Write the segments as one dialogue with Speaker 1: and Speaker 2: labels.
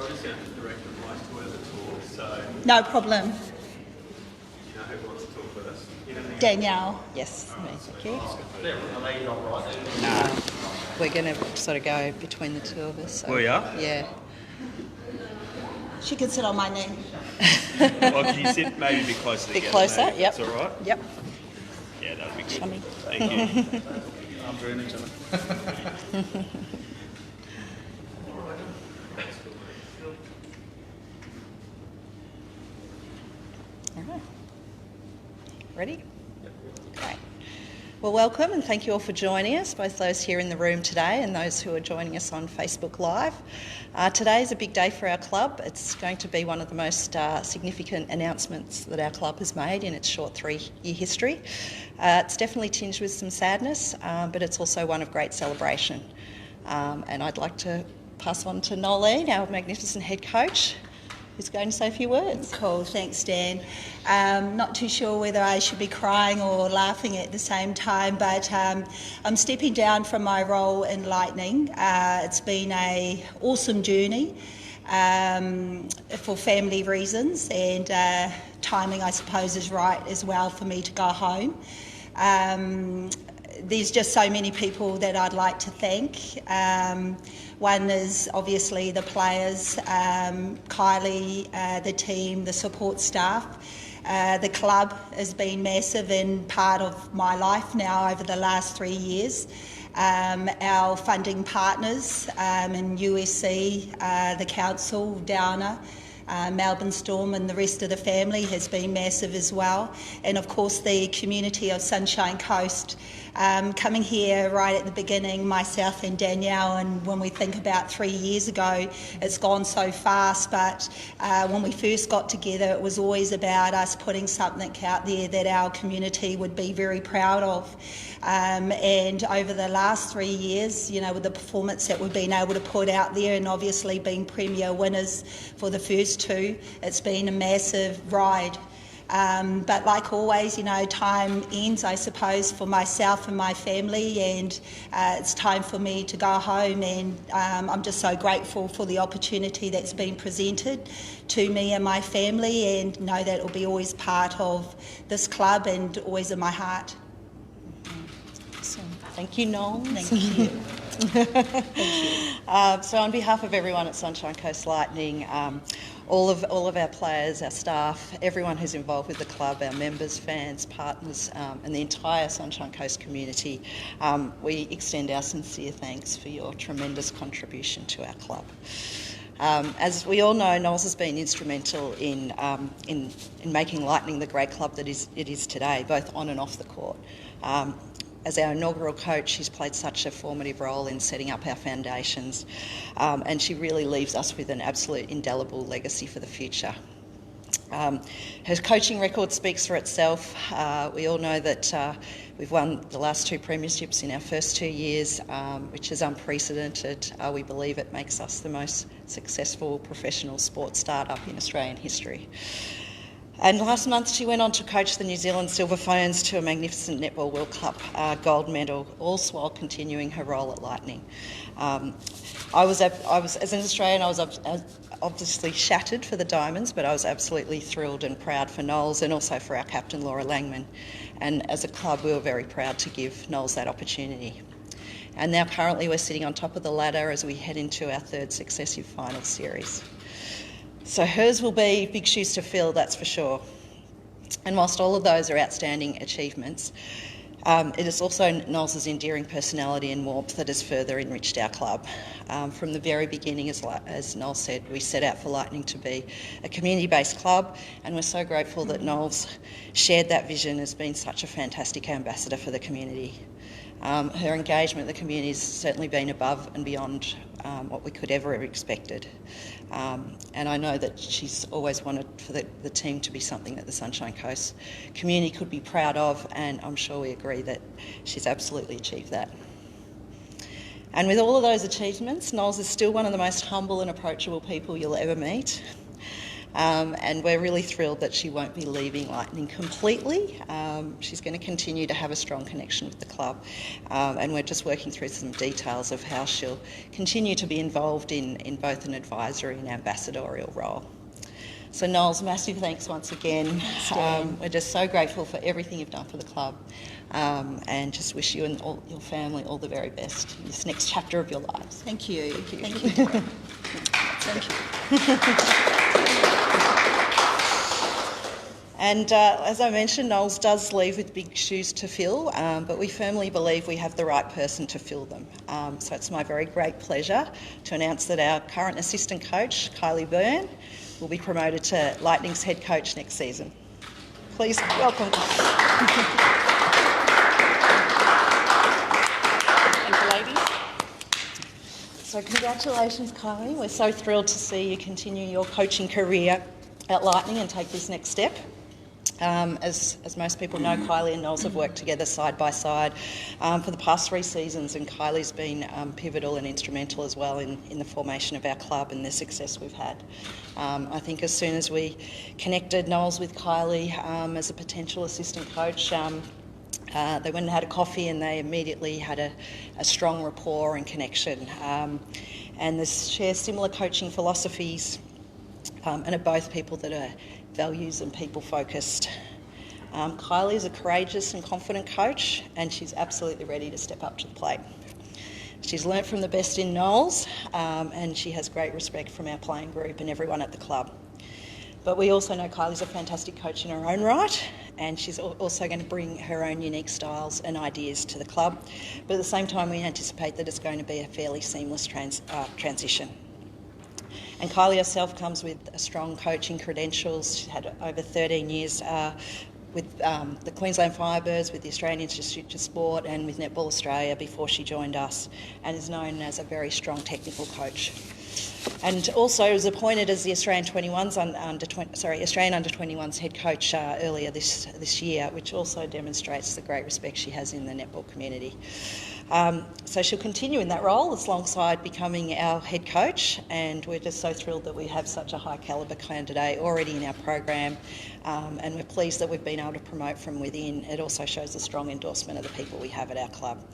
Speaker 1: I'll just get the director of my tour the tour, so...
Speaker 2: No problem.
Speaker 1: You know who wants to talk first?
Speaker 2: Danielle. Yes, me. Thank you.
Speaker 1: Are they not right?
Speaker 3: No. We're going to sort of go between the two of us. So,
Speaker 1: We are?
Speaker 3: Yeah.
Speaker 2: She can sit on my knee.
Speaker 1: Well, can you sit maybe a bit closer
Speaker 3: Bit
Speaker 1: together?
Speaker 3: closer,
Speaker 1: maybe,
Speaker 3: yep.
Speaker 1: That's all right?
Speaker 3: Yep.
Speaker 1: Yeah, that would be good.
Speaker 3: Chummy.
Speaker 1: Thank you. I'm burning each other.
Speaker 3: All right. Ready? Great. Well, welcome and thank you all for joining us, both those here in the room today and those who are joining us on Facebook Live. Today is a big day for our club. It's going to be one of the most significant announcements that our club has made in its short 3-year history. It's definitely tinged with some sadness, but it's also one of great celebration. And I'd like to pass on to Noelene, our magnificent head coach, who's going to say a few words.
Speaker 2: Cool, thanks Dan. Not too sure whether I should be crying or laughing at the same time, but I'm stepping down from my role in Lightning. It's been an awesome journey for family reasons, and timing I suppose is right as well for me to go home. There's just so many people that I'd like to thank. One is obviously the players, Kylie, the team, the support staff. The club has been massive and part of my life now over the last 3 years. Our funding partners in USC, the council, Downer, Melbourne Storm and the rest of the family has been massive as well. And of course the community of Sunshine Coast. Coming here right at the beginning, myself and Danielle, and when we think about 3 years ago, it's gone so fast, but when we first got together, it was always about us putting something out there that our community would be very proud of. And over the last 3 years, you know, with the performance that we've been able to put out there and obviously being premier winners for the first two, it's been a massive ride. But like always, you know, time ends, I suppose, for myself and my family, and it's time for me to go home, and I'm just so grateful for the opportunity that's been presented to me and my family, and know that it will be always part of this club and always in my heart.
Speaker 3: Awesome. Thank you, Noel.
Speaker 2: Thank you.
Speaker 3: Thank you. So on behalf of everyone at Sunshine Coast Lightning, all of our players, our staff, everyone who's involved with the club, our members, fans, partners, and the entire Sunshine Coast community, we extend our sincere thanks for your tremendous contribution to our club. As we all know, Noel's has been instrumental in making Lightning the great club that it is today, both on and off the court. As our inaugural coach, she's played such a formative role in setting up our foundations, and she really leaves us with an absolute indelible legacy for the future. Her coaching record speaks for itself. We all know that we've won the last 2 premierships in our first 2 years, which is unprecedented. We believe it makes us the most successful professional sports startup in Australian history. And last month she went on to coach the New Zealand Silver Ferns to a magnificent Netball World Cup gold medal, all while continuing her role at Lightning. I was, as an Australian, I was obviously shattered for the Diamonds, but I was absolutely thrilled and proud for Noel's and also for our captain, Laura Langman. And as a club, we were very proud to give Noel's that opportunity. And now currently we're sitting on top of the ladder as we head into our 3rd successive final series. So hers will be big shoes to fill, that's for sure. And whilst all of those are outstanding achievements, it is also Noel's endearing personality and warmth that has further enriched our club. From the very beginning, as Noel said, we set out for Lightning to be a community-based club, and we're so grateful that Noel's shared that vision, has been such a fantastic ambassador for the community. Her engagement with the community has certainly been above and beyond what we could ever have expected. And I know that she's always wanted for the team to be something that the Sunshine Coast community could be proud of, and I'm sure we agree that she's absolutely achieved that. And with all of those achievements, Noel's is still one of the most humble and approachable people you'll ever meet. and we're really thrilled that she won't be leaving Lightning completely. She's going to continue to have a strong connection with the club, and we're just working through some details of how she'll continue to be involved in both an advisory and ambassadorial role. So Noel's, massive thanks once again. We're just so grateful for everything you've done for the club, and just wish you and all your family all the very best in this next chapter of your lives.
Speaker 2: Thank you.
Speaker 3: Thank you.
Speaker 2: Thank you.
Speaker 3: And as I mentioned, Noel's does leave with big shoes to fill, but we firmly believe we have the right person to fill them. So it's my very great pleasure to announce that our current assistant coach, Kylee Byrne, will be promoted to Lightning's head coach next season. Please welcome.
Speaker 4: Thank you, ladies.
Speaker 3: So congratulations, Kylie. We're so thrilled to see you continue your coaching career at Lightning and take this next step. As most people know, Kylie and Noel's have worked together side by side for the past 3 seasons, and Kylie's been pivotal and instrumental as well in the formation of our club and the success we've had. I think as soon as we connected Noel's with Kylie as a potential assistant coach, they went and had a coffee and they immediately had a strong rapport and connection. And they share similar coaching philosophies and are both people that are values and people focused. Kylie is a courageous and confident coach, and she's absolutely ready to step up to the plate. She's learnt from the best in Noel's, and she has great respect from our playing group and everyone at the club. But we also know Kylie's a fantastic coach in her own right, and she's also going to bring her own unique styles and ideas to the club. But at the same time, we anticipate that it's going to be a fairly seamless transition. And Kylie herself comes with a strong coaching credentials. She's had over 13 years with the Queensland Firebirds, with the Australian Institute of Sport and with Netball Australia before she joined us, and is known as a very strong technical coach. And also was appointed as the Australian Australian Under-21s head coach earlier this year, which also demonstrates the great respect she has in the netball community. So she'll continue in that role alongside becoming our head coach, and we're just so thrilled that we have such a high calibre candidate already in our program, and we're pleased that we've been able to promote from within. It also shows a strong endorsement of the people we have at our club.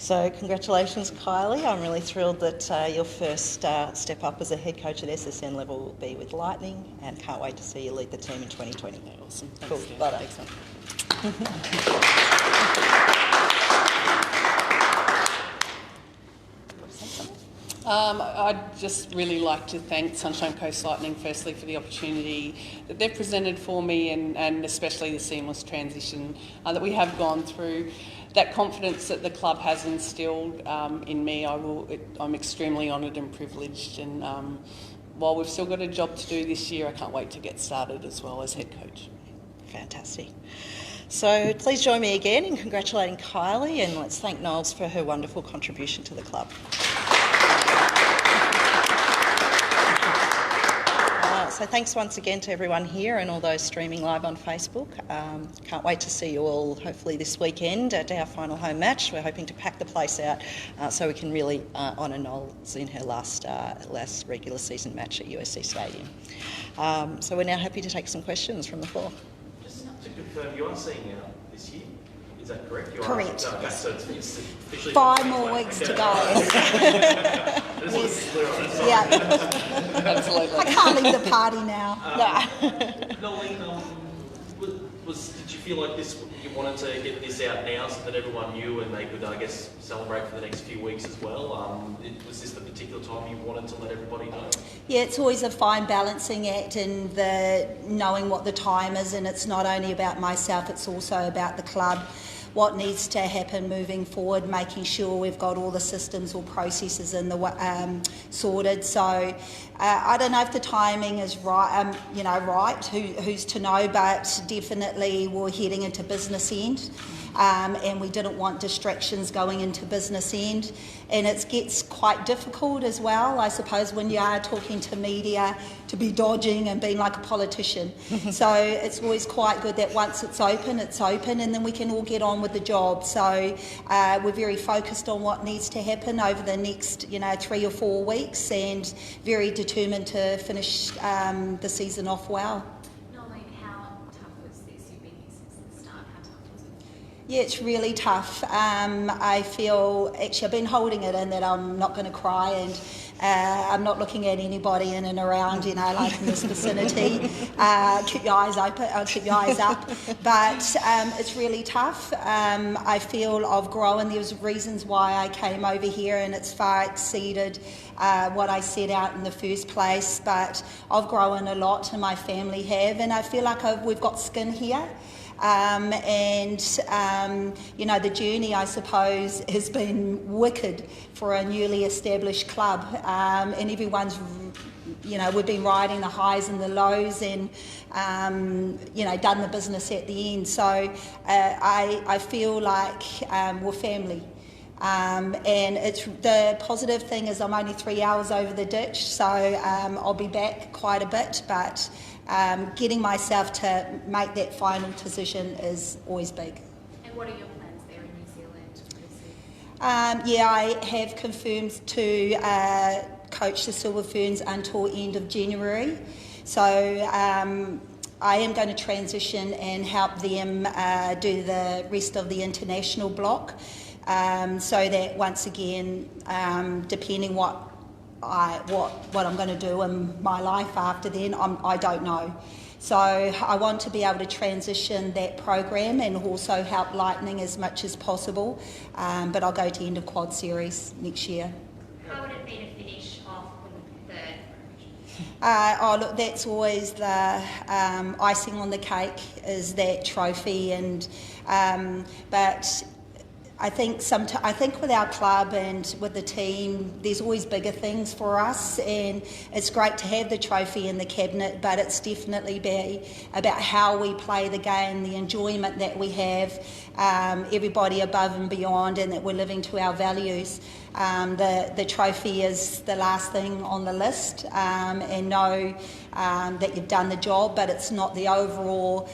Speaker 3: So congratulations, Kylie. I'm really thrilled that your first step up as a head coach at SSN level will be with Lightning, and can't wait to see you lead the team in 2020.
Speaker 4: Awesome.
Speaker 3: Cool.
Speaker 4: Thanks,
Speaker 3: Well done.
Speaker 4: I'd just really like to thank Sunshine Coast Lightning firstly for the opportunity that they've presented for me, and especially the seamless transition that we have gone through. That confidence that the club has instilled in me, I'm extremely honoured and privileged, and while we've still got a job to do this year, I can't wait to get started as well as head coach.
Speaker 3: Fantastic. So please join me again in congratulating Kylie, and let's thank Noel's for her wonderful contribution to the club. So thanks once again to everyone here and all those streaming live on Facebook. Can't wait to see you all hopefully this weekend at our final home match. We're hoping to pack the place out so we can really honour Noel's in her last regular season match at USC Stadium. So we're now happy to take some questions from the floor.
Speaker 5: Just to confirm, you are seeing out this year? Is that correct? You
Speaker 2: Correct.
Speaker 5: Are, okay, so it's officially
Speaker 2: 5 more weeks to go.
Speaker 5: Yes.
Speaker 2: Yeah.
Speaker 4: Absolutely.
Speaker 2: I can't leave the party now.
Speaker 5: Noeline, did you feel like you wanted to get this out now so that everyone knew and they could, I guess, celebrate for the next few weeks as well? Was this the particular time you wanted to let everybody know?
Speaker 2: Yeah, it's always a fine balancing act, and knowing what the time is, and it's not only about myself, it's also about the club. What needs to happen moving forward, making sure we've got all the systems or processes in the sorted. So I don't know if the timing is right. Right? Who's to know? But definitely we're heading into business end, and we didn't want distractions going into business end. And it gets quite difficult as well, I suppose, when you are talking to media, to be dodging and being like a politician. So it's always quite good that once it's open, and then we can all get on with the job. So we're very focused on what needs to happen over the next 3 or 4 weeks, and very determined to finish the season off well.
Speaker 6: Noeline, how tough was this? You've been here since the start. How tough was it?
Speaker 2: Yeah, it's really tough. I feel, actually, I've been holding it in that I'm not going to cry, and I'm not looking at anybody in and around, like in this vicinity. Keep your eyes open, keep your eyes up. But it's really tough. I feel I've grown. There's reasons why I came over here, and it's far exceeded what I set out in the first place. But I've grown a lot, and my family have, and I feel like we've got skin here. The journey, I suppose, has been wicked for a newly established club, and everyone's, we've been riding the highs and the lows, and done the business at the end. So I feel like we're family. And it's the positive thing is I'm only 3 hours over the ditch, so I'll be back quite a bit, but getting myself to make that final decision is always big.
Speaker 6: And what are your plans there in New Zealand?
Speaker 2: I have confirmed to coach the Silver Ferns until end of January. So I am going to transition and help them do the rest of the international block. So that once again, depending what I'm going to do in my life after then, I don't know. So I want to be able to transition that program and also help Lightning as much as possible. But I'll go to end of quad series next year.
Speaker 6: How would it be to finish off with third?
Speaker 2: Look, that's always the icing on the cake, is that trophy. And but I think with our club and with the team, there's always bigger things for us, and it's great to have the trophy in the cabinet, but it's definitely be about how we play the game, the enjoyment that we have, everybody above and beyond, and that we're living to our values. The trophy is the last thing on the list, and know that you've done the job, but it's not the overall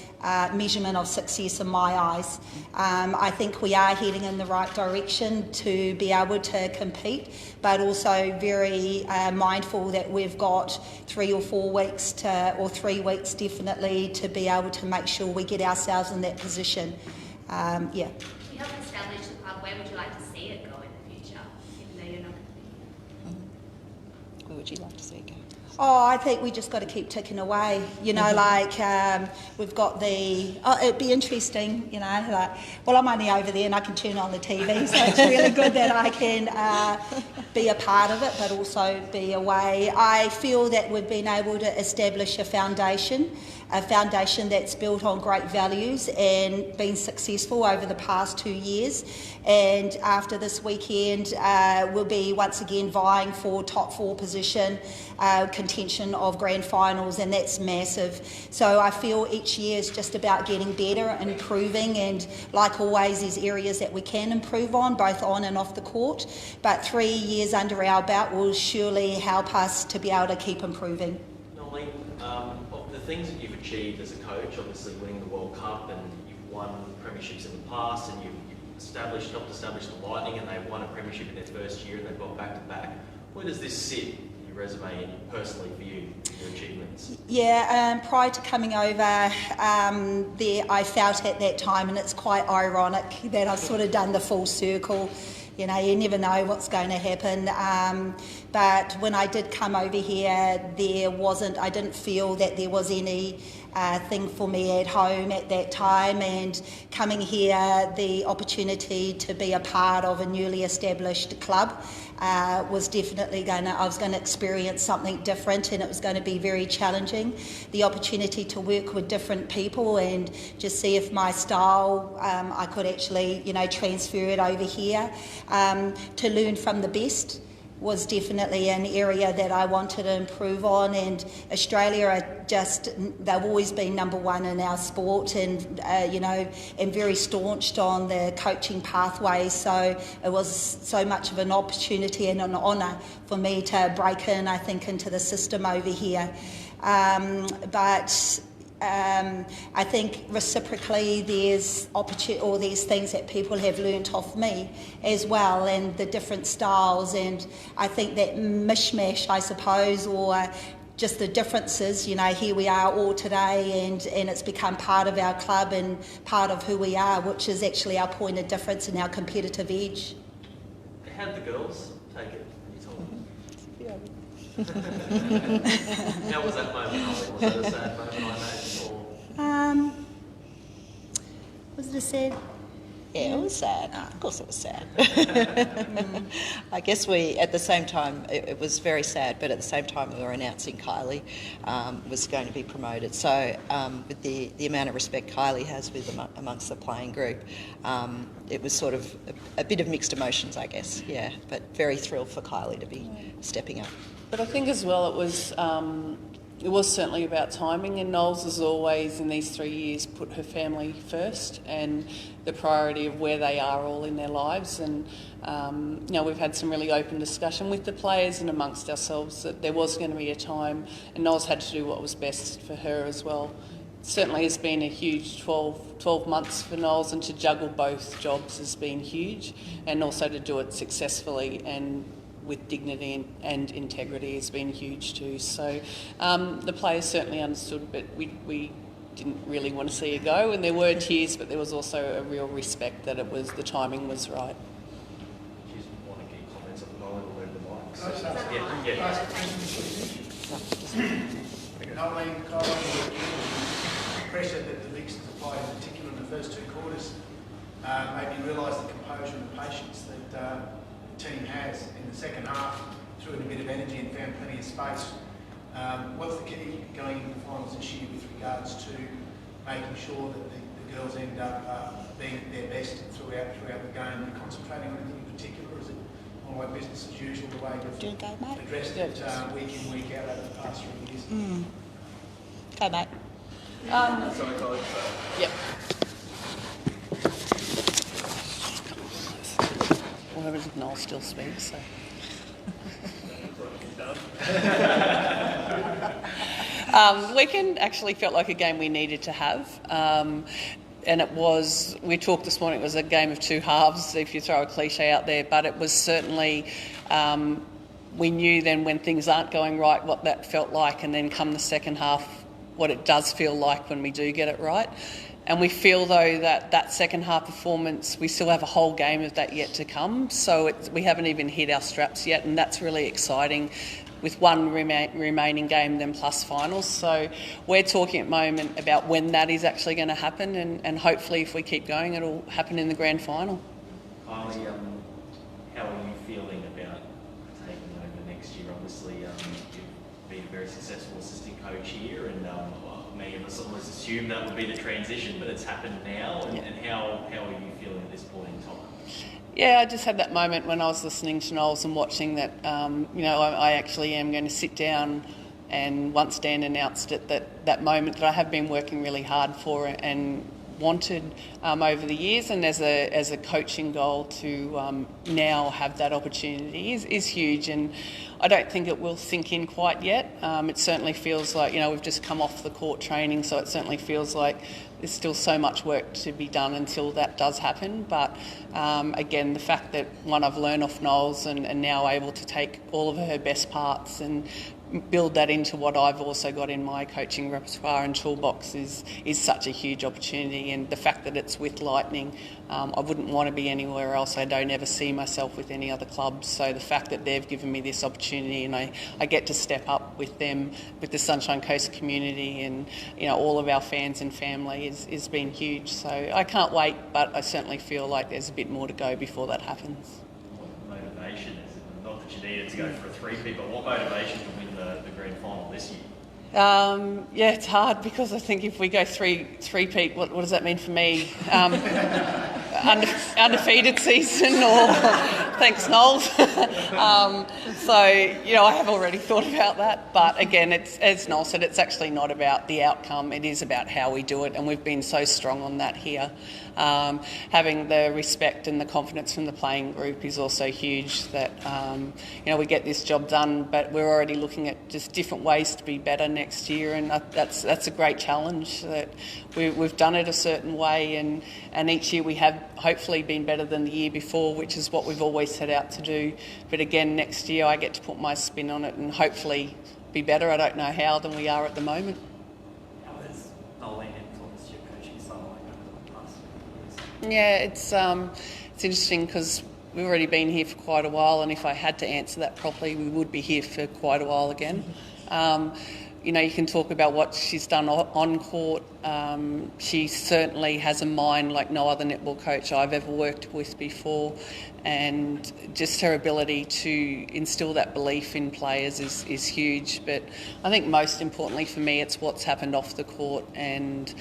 Speaker 2: measurement of success in my eyes. I think we are heading in the right direction to be able to compete, but also very mindful that we've got 3 or 4 weeks or 3 weeks definitely to be able to make sure we get ourselves in that position.
Speaker 6: You help establish the club. Where would you like to see it go in the future, even though you're not going to be here?
Speaker 3: Where would you like to see it go?
Speaker 2: I think we just got to keep ticking away. We've got it'd be interesting, I'm only over there and I can turn on the TV, so it's really good that I can be a part of it, but also be away. I feel that we've been able to establish a foundation that's built on great values and been successful over the past 2 years. And after this weekend, we'll be once again vying for top 4 position, contention of grand finals, and that's massive. So I feel each year is just about getting better and improving, and like always, there's areas that we can improve on, both on and off the court. But 3 years under our belt will surely help us to be able to keep improving.
Speaker 5: Noeline, of the things that you've achieved as a coach, obviously winning the World Cup, and you've won premierships in the past, and you've helped establish the Lightning, and they've won a premiership in their first year, and they've got back to back. Where does this sit in your resume and personally for you, your achievements?
Speaker 2: Prior to coming over, I felt at that time, and it's quite ironic that I've sort of done the full circle. You never know what's going to happen. But when I did come over here, I didn't feel that there was any thing for me at home at that time, and coming here, the opportunity to be a part of a newly established club was definitely I was going to experience something different, and it was going to be very challenging. The opportunity to work with different people and just see if my style, I could actually, transfer it over here, to learn from the best. was definitely an area that I wanted to improve on, and Australia they've always been number one in our sport, and and very staunched on the coaching pathway, so it was so much of an opportunity and an honour for me to break in, I think, into the system over here. I think reciprocally there's there's things that people have learnt off me as well, and the different styles, and I think that mishmash, I suppose, or just the differences, here we are all today, and it's become part of our club and part of who we are, which is actually our point of difference and our competitive edge.
Speaker 5: How did the girls take it? How was that moment? Was it a sad moment, I imagine?
Speaker 2: Was it a sad?
Speaker 3: Yeah, it was sad. Of course it was sad. I guess at the same time, it was very sad, but at the same time we were announcing Kylie was going to be promoted. So with the amount of respect Kylie has amongst the playing group, it was sort of a bit of mixed emotions, I guess, yeah, but very thrilled for Kylie to be stepping up.
Speaker 4: But I think as well it was certainly about timing, and Noels has always in these 3 years put her family first and the priority of where they are all in their lives, and we've had some really open discussion with the players and amongst ourselves that there was going to be a time, and Noels had to do what was best for her as well. It certainly has been a huge 12 months for Noels, and to juggle both jobs has been huge, and also to do it successfully and with dignity and integrity has been huge too. So the players certainly understood, but we didn't really want to see it go, and there were tears, but there was also a real respect that the timing was right.
Speaker 5: Do you want to get comments at the moment or move the mic?
Speaker 7: Noeline, Kylie, the pressure that the Vixens applied, in particular in the first 2 quarters, made me realise the composure and the patience that the team has in the second half, threw in a bit of energy and found plenty of space. What's the key going into the finals this year with regards to making sure that the girls end up being at their best throughout the game? Are you concentrating on anything in particular, or is it more like business as usual, the way you've addressed it week in, week out over the past 3 years?
Speaker 2: Go, mate.
Speaker 1: Sorry, Kylie.
Speaker 4: Yep. Well, Noel still speaks, so. Weekend actually felt like a game we needed to have. And we talked this morning, it was a game of 2 halves, if you throw a cliche out there, but it was certainly, we knew then when things aren't going right what that felt like, and then come the second half, what it does feel like when we do get it right. And we feel, though, that second half performance, we still have a whole game of that yet to come. So we haven't even hit our straps yet, and that's really exciting, with one remaining game then plus finals. So we're talking at the moment about when that is actually going to happen, and hopefully if we keep going it'll happen in the grand final.
Speaker 5: Kylie, how are you feeling about taking over next year? Obviously you've been a very successful assistant coach here, and many of us always assumed that would be the transition, but it's happened now, and how are you feeling at this point in time?
Speaker 4: Yeah, I just had that moment when I was listening to Noels and watching that, I actually am going to sit down, and once Dan announced it, that moment that I have been working really hard for and wanted over the years, and as a coaching goal to now have that opportunity is huge, and I don't think it will sink in quite yet. It certainly feels like, we've just come off the court training, so it certainly feels like there's still so much work to be done until that does happen. But again, the fact that I've learned off Noels and now able to take all of her best parts and build that into what I've also got in my coaching repertoire and toolbox is such a huge opportunity. And the fact that it's with Lightning, I wouldn't want to be anywhere else. I don't ever see myself with any other clubs. So the fact that they've given me this opportunity, and I get to step up with them, with the Sunshine Coast community and all of our fans and family is been huge. So I can't wait, but I certainly feel like there's a bit more to go before that happens.
Speaker 5: What motivation is it? Not that you needed to go for a 3-peat, but what motivation to win the grand final this year?
Speaker 4: Yeah, it's hard, because I think if we go three-peat, what does that mean for me? undefeated season, or thanks, Noel. So, you know, I have already thought about that. But again, it's, as Noel said, it's actually not about the outcome. It is about how we do it, and we've been so strong on that here. Having the respect and the confidence from the playing group is also huge, that, you know, we get this job done, but we're already looking at just different ways to be better next year, and that's a great challenge, that we've done it a certain way, and each year we have hopefully been better than the year before, which is what we've always set out to do. But again, next year I get to put my spin on it and hopefully be better. I don't know how than we are at the moment.
Speaker 8: How has Noelene influenced your coaching style over the past years?
Speaker 4: Yeah, it's interesting because we've already been here for quite a while, and if I had to answer that properly, we would be here for quite a while again. You know, you can talk about what she's done on court. She certainly has a mind like no other netball coach I've ever worked with before, and just her ability to instill that belief in players is huge. But I think most importantly for me, it's what's happened off the court and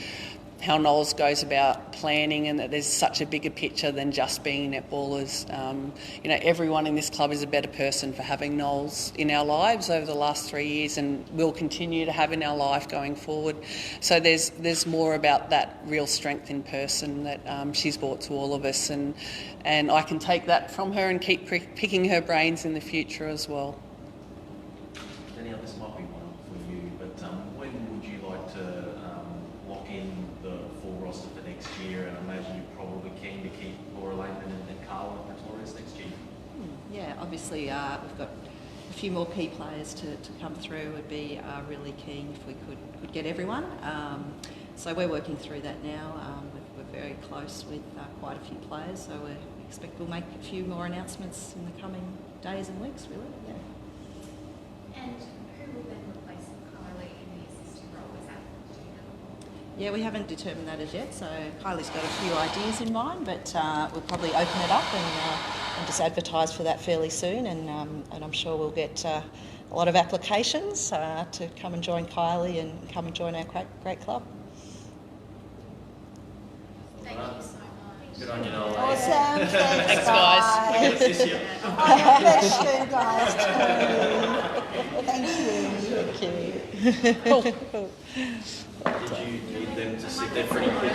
Speaker 4: how Knowles goes about planning, and that there's such a bigger picture than just being netballers. You know, everyone in this club is a better person for having Knowles in our lives over the last 3 years, and will continue to have in our life going forward. So there's more about that real strength in person that she's brought to all of us, and I can take that from her and keep picking her brains in the future as well.
Speaker 5: Danielle, this might be one for you, but when would you like to lock in the full roster for next year? And I imagine you're probably keen to keep Noelene and Kylie victorious next year.
Speaker 3: Yeah, obviously we've got a few more key players to come through. Would be really keen if we could get everyone. So we're working through that now. We're very close with quite a few players, so we expect we'll make a few more announcements in the coming days and weeks, really. Yeah.
Speaker 6: And who will then replace Kylie in the assistant role? Is that, do you know?
Speaker 3: Yeah, we haven't determined that as yet, so Kylie's got a few ideas in mind, but we'll probably open it up and just advertise for that fairly soon, and I'm sure we'll get a lot of applications to come and join Kylie and come and join our great club.
Speaker 6: Thank you so much.
Speaker 5: Good on you, Noelene.
Speaker 2: Awesome.
Speaker 4: Thanks, guys.
Speaker 5: Look at us this year.
Speaker 2: Bless you guys. Thank you.
Speaker 3: Thank you.
Speaker 5: Did you need them to sit there pretty quick?